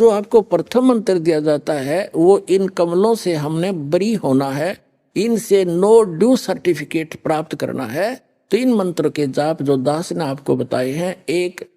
जो आपको प्रथम मंत्र दिया जाता है वो इन कमलों से हमने बरी होना है, इनसे नो ड्यू सर्टिफिकेट प्राप्त करना है। तो इन मंत्र के जाप जो दास ने आपको बताए हैं, एक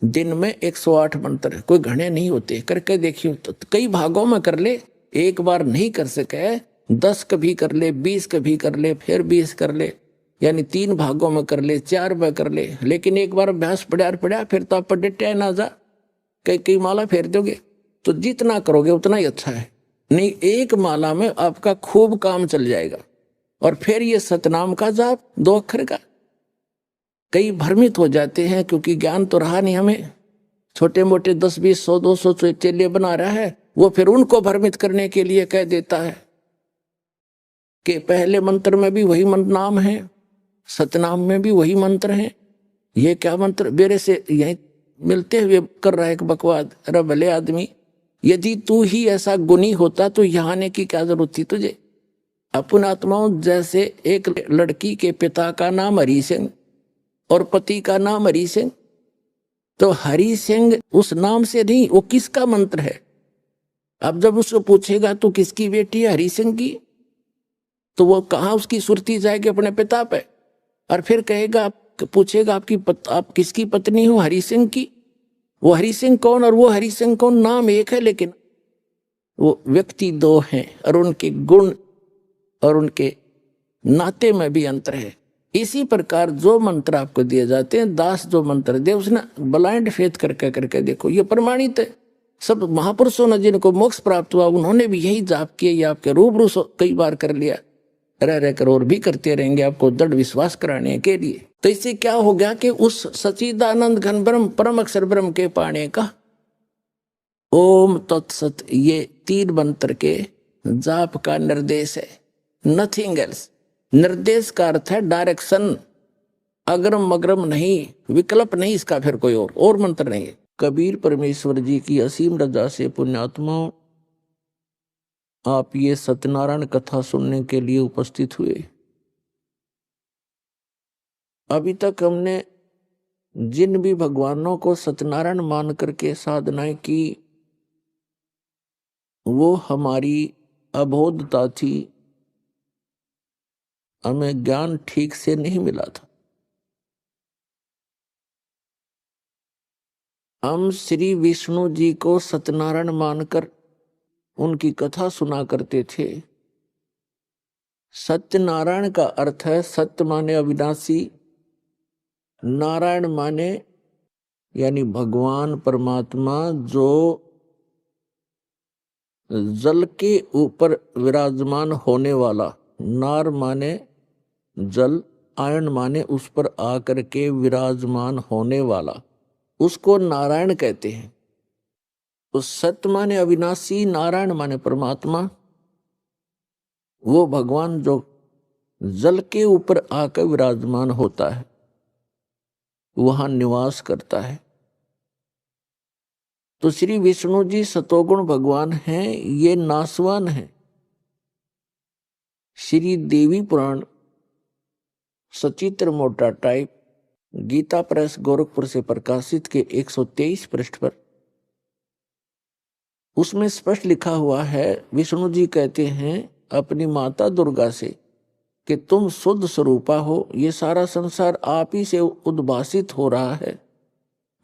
दिन में 108 मंत्र, कोई घने नहीं होते, करके देखियो। तो कई भागों में कर ले, एक बार नहीं कर सके 10 कभी कर ले, 20 कभी कर ले, फिर 20 कर ले, यानी 3 भागों में कर ले, 4 में कर ले। लेकिन एक बार अभ्यास पड़ा फिर तो आप पढ़े ना जा, कई माला फेर दोगे। तो जितना करोगे उतना ही अच्छा है। नहीं, एक माला में आपका खूब काम चल जाएगा। और फिर ये सतनाम का जाप 2 अक्षर का। कई भ्रमित हो जाते हैं क्योंकि ज्ञान तो रहा नहीं हमें, छोटे मोटे 10 20 100 200 चेले बना रहा है, वो फिर उनको भ्रमित करने के लिए कह देता है कि पहले मंत्र में भी वही नाम है, सतनाम में भी वही मंत्र है। ये क्या मंत्र मेरे से यही मिलते हुए कर रहा है एक बकवाद। अरे भले आदमी, यदि तू ही ऐसा गुणी होता तो यहाँ आने की क्या जरूरत थी तुझे। अपन आत्माओं जैसे एक लड़की के पिता का नाम हरि सिंह और पति का नाम हरि सिंह, तो हरि सिंह उस नाम से नहीं, वो किसका मंत्र है। अब जब उसको पूछेगा तू किसकी बेटी है, हरि सिंह की, तो वो कहाँ उसकी सुरती जाएगी अपने पिता पे। और फिर कहेगा, पूछेगा आप किसकी पत्नी हो, हरि सिंह की। वो हरि सिंह कौन और वो हरि सिंह कौन, नाम एक है लेकिन वो व्यक्ति 2 हैं, और उनके गुण और उनके नाते में भी अंतर है। इसी प्रकार जो मंत्र आपको दिए जाते हैं, दास जो मंत्र दे उसने ब्लाइंड फेथ करके देखो, ये प्रमाणित है। सब महापुरुषों ने जिनको मोक्ष प्राप्त हुआ उन्होंने भी यही जाप किया। ये आपके रूबरू कई बार कर लिया, रह कर और भी करते रहेंगे आपको दृढ़ विश्वास कराने के लिए। तो इससे क्या हो गया कि उस सच्चिदानंद घन ब्रह्म परम अक्षर ब्रह्म के पाने का ओम तत्सत, ये 3 मंत्र के जाप का निर्देश है, नथिंग एल्स। निर्देश का अर्थ है डायरेक्शन, अग्रम मग्रम नहीं, विकल्प नहीं इसका, फिर कोई और मंत्र नहीं है। कबीर परमेश्वर जी की असीम रजा से पुण्यात्माओं, आप ये सत्यनारायण कथा सुनने के लिए उपस्थित हुए। अभी तक हमने जिन भी भगवानों को सत्यनारायण मान करके साधनाएं की, वो हमारी अबोधता थी, हमें ज्ञान ठीक से नहीं मिला था। हम श्री विष्णु जी को सत्यनारायण मानकर उनकी कथा सुना करते थे। सत्यनारायण का अर्थ है सत्य माने अविनाशी, नारायण माने यानी भगवान परमात्मा जो जल के ऊपर विराजमान होने वाला। नार माने जल, आयन माने उस पर आकर के विराजमान होने वाला, उसको नारायण कहते हैं। तो सत्य माने अविनाशी, नारायण माने परमात्मा, वो भगवान जो जल के ऊपर आकर विराजमान होता है, वहां निवास करता है। तो श्री विष्णु जी सतोगुण भगवान हैं, ये नासवान हैं। श्री देवी पुराण सचित्र मोटा टाइप गीता प्रेस गोरखपुर से प्रकाशित के 123 पृष्ठ पर उसमें स्पष्ट लिखा हुआ है, विष्णु जी कहते हैं अपनी माता दुर्गा से कि तुम शुद्ध स्वरूपा हो, ये सारा संसार आप ही से उद्भासित हो रहा है।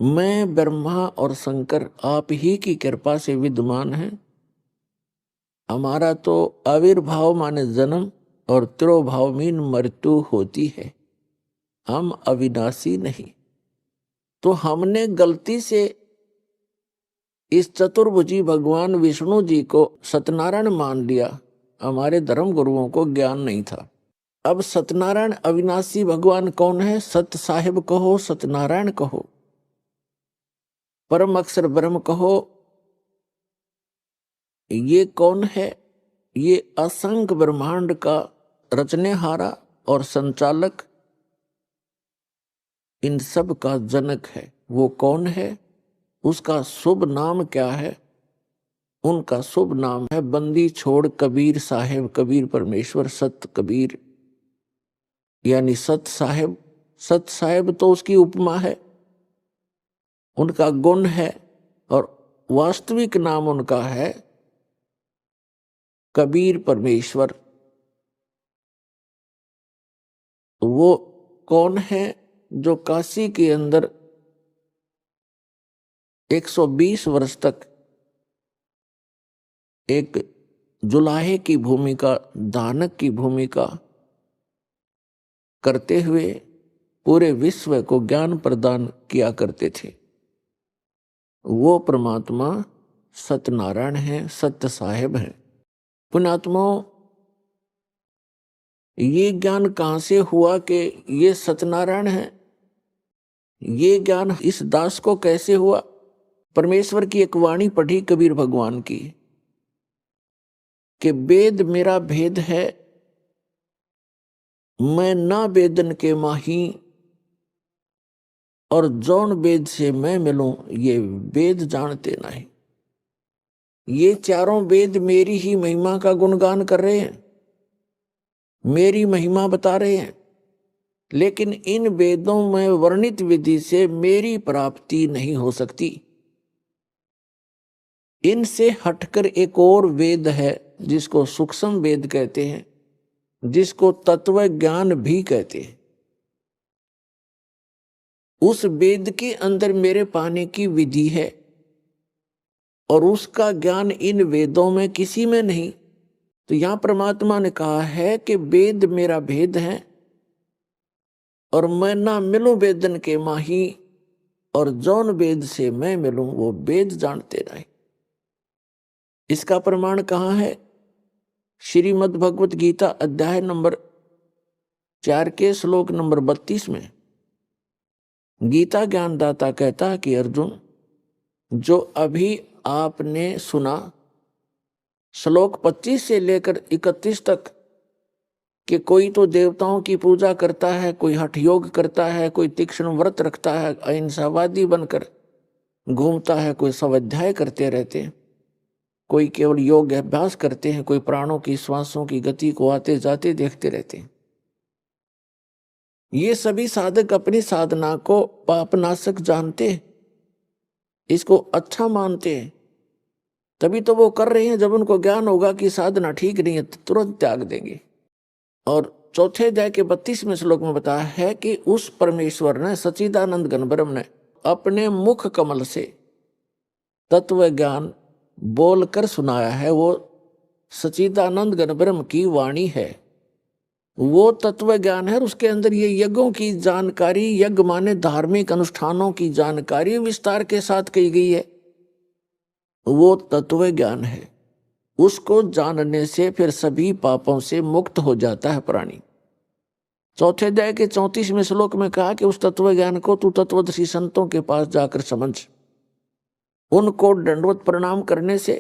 मैं ब्रह्मा और शंकर आप ही की कृपा से विद्यमान है। हमारा तो आविर्भाव माने जन्म और तिरोभाव मीन मृत्यु होती है, हम अविनाशी नहीं। तो हमने गलती से इस चतुर्भुजी भगवान विष्णु जी को सत्यनारायण मान लिया, हमारे धर्म गुरुओं को ज्ञान नहीं था। अब सत्यनारायण अविनाशी भगवान कौन है? सत्य साहिब कहो, सत्यनारायण कहो, परम अक्षर ब्रह्म कहो, ये कौन है? ये असंख्य ब्रह्मांड का रचनेहारा और संचालक, इन सब का जनक है। वो कौन है? उसका शुभ नाम क्या है? उनका शुभ नाम है बंदी छोड़ कबीर साहेब, कबीर परमेश्वर सत कबीर, यानी सत साहेब। सत साहेब तो उसकी उपमा है, उनका गुण है, और वास्तविक नाम उनका है कबीर परमेश्वर। वो कौन है? जो काशी के अंदर 120 वर्ष तक एक जुलाहे की भूमिका, दानक की भूमिका करते हुए पूरे विश्व को ज्ञान प्रदान किया करते थे। वो परमात्मा सत्यनारायण है, सत्य साहेब है। पुण्यात्माओं, ये ज्ञान कहाँ से हुआ कि ये सत्यनारायण है? ये ज्ञान इस दास को कैसे हुआ? परमेश्वर की एक वाणी पढ़ी कबीर भगवान की कि वेद मेरा भेद है, मैं ना वेदन के माही, और जौन वेद से मैं मिलूं ये वेद जानते नहीं। ये चारों वेद मेरी ही महिमा का गुणगान कर रहे हैं, मेरी महिमा बता रहे हैं, लेकिन इन वेदों में वर्णित विधि से मेरी प्राप्ति नहीं हो सकती। इनसे हटकर एक और वेद है जिसको सूक्ष्म वेद कहते हैं, जिसको तत्व ज्ञान भी कहते हैं। उस वेद के अंदर मेरे पाने की विधि है और उसका ज्ञान इन वेदों में किसी में नहीं। तो यहां परमात्मा ने कहा है कि वेद मेरा भेद है और मैं ना मिलूं वेदन के माही, और जौन वेद से मैं मिलूं वो वेद जानते नहीं। इसका प्रमाण कहाँ है? श्रीमद् भगवत गीता अध्याय नंबर 4 के श्लोक नंबर 32 में गीता ज्ञानदाता कहता कि अर्जुन, जो अभी आपने सुना श्लोक 25 से लेकर 31 तक कि कोई तो देवताओं की पूजा करता है, कोई हठ योग करता है, कोई तीक्ष्ण व्रत रखता है, अहिंसावादी बनकर घूमता है, कोई स्वाध्याय करते रहते हैं, कोई केवल योग अभ्यास करते हैं, कोई प्राणों की श्वासों की गति को आते जाते देखते रहते हैं। ये सभी साधक अपनी साधना को पापनाशक जानते हैं, इसको अच्छा मानते हैं, तभी तो वो कर रहे हैं। जब उनको ज्ञान होगा कि साधना ठीक नहीं है तो तुरंत त्याग देंगे। और चौथे अध्याय के 32वें श्लोक में बताया है कि उस परमेश्वर ने, सच्चिदानंद घन ब्रह्म ने अपने मुख कमल से तत्व ज्ञान बोलकर सुनाया है। वो सच्चिदानंद घन ब्रह्म की वाणी है, वो तत्व ज्ञान है। और उसके अंदर ये यज्ञों की जानकारी, यज्ञ माने धार्मिक अनुष्ठानों की जानकारी विस्तार के साथ कही गई है, वो तत्व ज्ञान है। उसको जानने से फिर सभी पापों से मुक्त हो जाता है प्राणी। चौथे अध्याय के 34वें श्लोक में कहा कि उस तत्व ज्ञान को तू तत्वदर्शी संतों के पास जाकर समझ। उनको दंडवत प्रणाम करने से,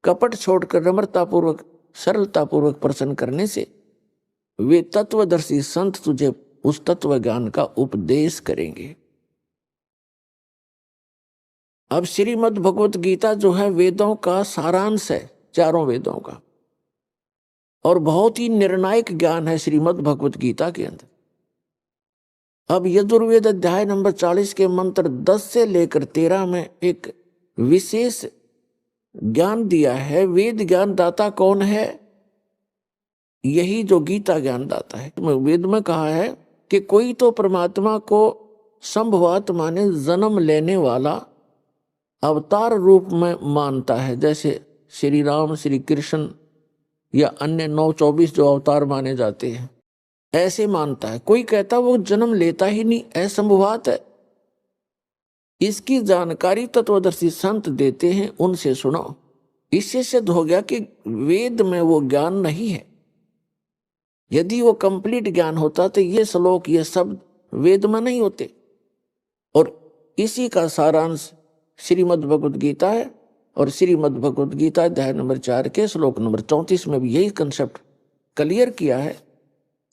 कपट छोड़कर नम्रतापूर्वक सरलतापूर्वक प्रसन्न करने से वे तत्वदर्शी संत तुझे उस तत्व ज्ञान का उपदेश करेंगे। अब श्रीमद् भगवत गीता जो है वेदों का सारांश है, चारों वेदों का, और बहुत ही निर्णायक ज्ञान है श्रीमद् भगवत गीता के अंदर। अब यजुर्वेद अध्याय नंबर 40 के मंत्र 10 से लेकर 13 में एक विशेष ज्ञान दिया है। वेद ज्ञान दाता कौन है? यही जो गीता ज्ञान दाता है। वेद में कहा है कि कोई तो परमात्मा को संभवात माने जन्म लेने वाला अवतार रूप में मानता है, जैसे श्री राम, श्री कृष्ण या अन्य 9-24 जो अवतार माने जाते हैं, ऐसे मानता है। कोई कहता वो जन्म लेता ही नहीं, असंभवात है। इसकी जानकारी तत्वदर्शी संत देते हैं, उनसे सुनो। इससे सिद्ध हो गया कि वेद में वो ज्ञान नहीं है। यदि वो कंप्लीट ज्ञान होता तो ये श्लोक, ये शब्द वेद में नहीं होते। और इसी का सारांश श्रीमद् भगवत गीता है। और श्रीमद् भगवत गीता अध्याय नंबर 4 के श्लोक नंबर 34 में भी यही कंसेप्ट क्लियर किया है,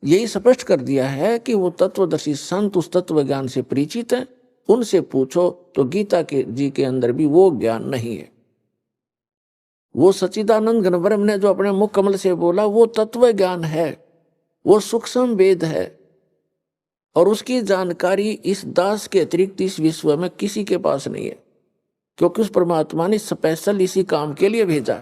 यही स्पष्ट कर दिया है कि वो तत्वदर्शी संत उस तत्व ज्ञान से परिचित हैं। उनसे पूछो तो गीता के जी के अंदर भी वो ज्ञान नहीं है। वो सच्चिदानंद घन ब्रह्म ने जो अपने मुख कमल से बोला वो तत्व ज्ञान है, वो सूक्ष्म वेद है। और उसकी जानकारी इस दास के अतिरिक्त इस विश्व में किसी के पास नहीं है। क्योंकि उस परमात्मा ने स्पेशल इसी काम के लिए भेजा।